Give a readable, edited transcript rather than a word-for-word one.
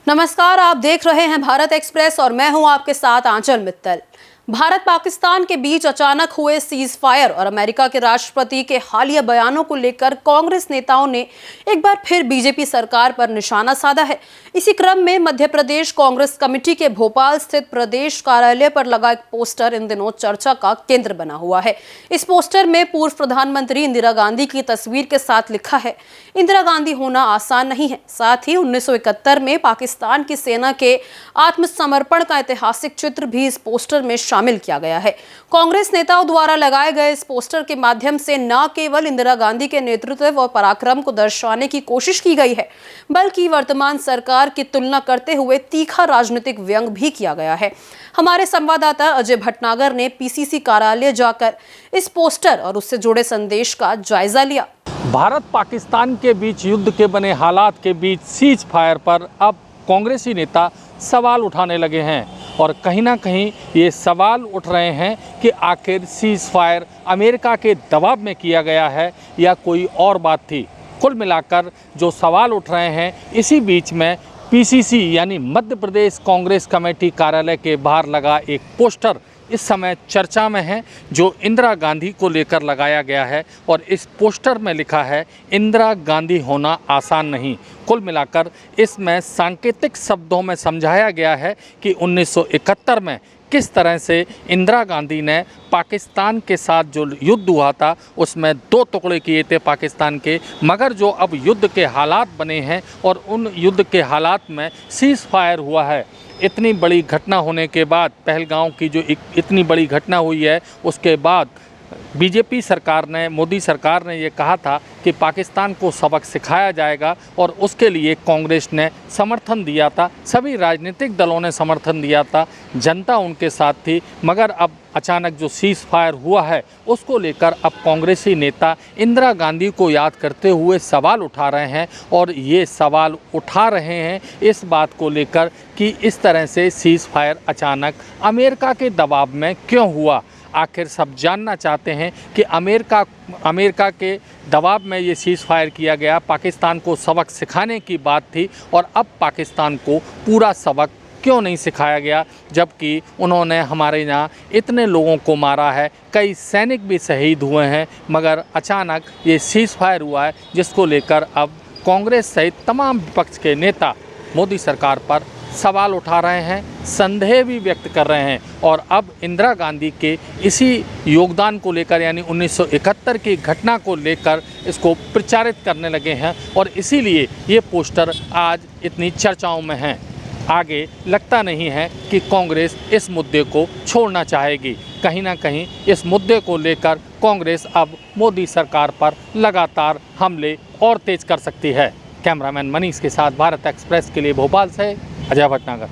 नमस्कार, आप देख रहे हैं भारत एक्सप्रेस और मैं हूं आपके साथ आंचल मित्तल। भारत पाकिस्तान के बीच अचानक हुए सीज फायर और अमेरिका के राष्ट्रपति के हालिया बयानों को लेकर कांग्रेस नेताओं ने एक बार फिर बीजेपी सरकार पर निशाना साधा है। इसी क्रम में मध्य प्रदेश कांग्रेस कमेटी के भोपाल स्थित प्रदेश कार्यालय पर लगा एक पोस्टर इन दिनों चर्चा का केंद्र बना हुआ है। इस पोस्टर में पूर्व प्रधानमंत्री इंदिरा गांधी की तस्वीर के साथ लिखा है, इंदिरा गांधी होना आसान नहीं है। साथ ही 1971 में पाकिस्तान की सेना के आत्मसमर्पण का ऐतिहासिक चित्र भी इस पोस्टर में शामिल किया गया है। कांग्रेस नेताओं द्वारा लगाए गए इस पोस्टर के माध्यम से न केवल इंदिरा गांधी के नेतृत्व और पराक्रम को दर्शाने की कोशिश की गई है, बल्कि वर्तमान सरकार की तुलना करते हुए तीखा राजनीतिक व्यंग भी किया गया है। हमारे संवाददाता अजय भटनागर ने पीसीसी कार्यालय जाकर इस पोस्टर और उससे जुड़े संदेश का जायजा लिया। भारत पाकिस्तान के बीच युद्ध के बने हालात के बीच सीज फायर पर अब कांग्रेसी नेता सवाल उठाने लगे हैं और कहीं ना कहीं ये सवाल उठ रहे हैं कि आखिर सीज फायर अमेरिका के दबाव में किया गया है या कोई और बात थी। कुल मिलाकर जो सवाल उठ रहे हैं, इसी बीच में पीसीसी यानी मध्य प्रदेश कांग्रेस कमेटी कार्यालय के बाहर लगा एक पोस्टर इस समय चर्चा में है, जो इंदिरा गांधी को लेकर लगाया गया है और इस पोस्टर में लिखा है, इंदिरा गांधी होना आसान नहीं। कुल मिलाकर इसमें सांकेतिक शब्दों में समझाया गया है कि 1971 में किस तरह से इंदिरा गांधी ने पाकिस्तान के साथ जो युद्ध हुआ था उसमें 2 टुकड़े किए थे पाकिस्तान के, मगर जो अब युद्ध के हालात बने हैं और उन युद्ध के हालात में सीज फायर हुआ है। इतनी बड़ी घटना होने के बाद, पहलगांव की जो इतनी बड़ी घटना हुई है, उसके बाद बीजेपी सरकार ने, मोदी सरकार ने ये कहा था कि पाकिस्तान को सबक सिखाया जाएगा और उसके लिए कांग्रेस ने समर्थन दिया था, सभी राजनीतिक दलों ने समर्थन दिया था, जनता उनके साथ थी। मगर अब अचानक जो सीज फायर हुआ है उसको लेकर अब कांग्रेसी नेता इंदिरा गांधी को याद करते हुए सवाल उठा रहे हैं और ये सवाल उठा रहे हैं इस बात को लेकर कि इस तरह से सीज फायर अचानक अमेरिका के दबाव में क्यों हुआ। आखिर सब जानना चाहते हैं कि अमेरिका के दबाव में ये सीज फायर किया गया, पाकिस्तान को सबक सिखाने की बात थी और अब पाकिस्तान को पूरा सबक क्यों नहीं सिखाया गया, जबकि उन्होंने हमारे यहाँ इतने लोगों को मारा है, कई सैनिक भी शहीद हुए हैं, मगर अचानक ये सीज फायर हुआ है, जिसको लेकर अब कांग्रेस सहित तमाम विपक्ष के नेता मोदी सरकार पर सवाल उठा रहे हैं, संदेह भी व्यक्त कर रहे हैं और अब इंदिरा गांधी के इसी योगदान को लेकर यानी 1971 की घटना को लेकर इसको प्रचारित करने लगे हैं और इसीलिए ये पोस्टर आज इतनी चर्चाओं में हैं। आगे लगता नहीं है कि कांग्रेस इस मुद्दे को छोड़ना चाहेगी। कहीं ना कहीं इस मुद्दे को लेकर कांग्रेस अब मोदी सरकार पर लगातार हमले और तेज कर सकती है। कैमरामैन मनीष के साथ भारत एक्सप्रेस के लिए भोपाल से अजय भटनागर।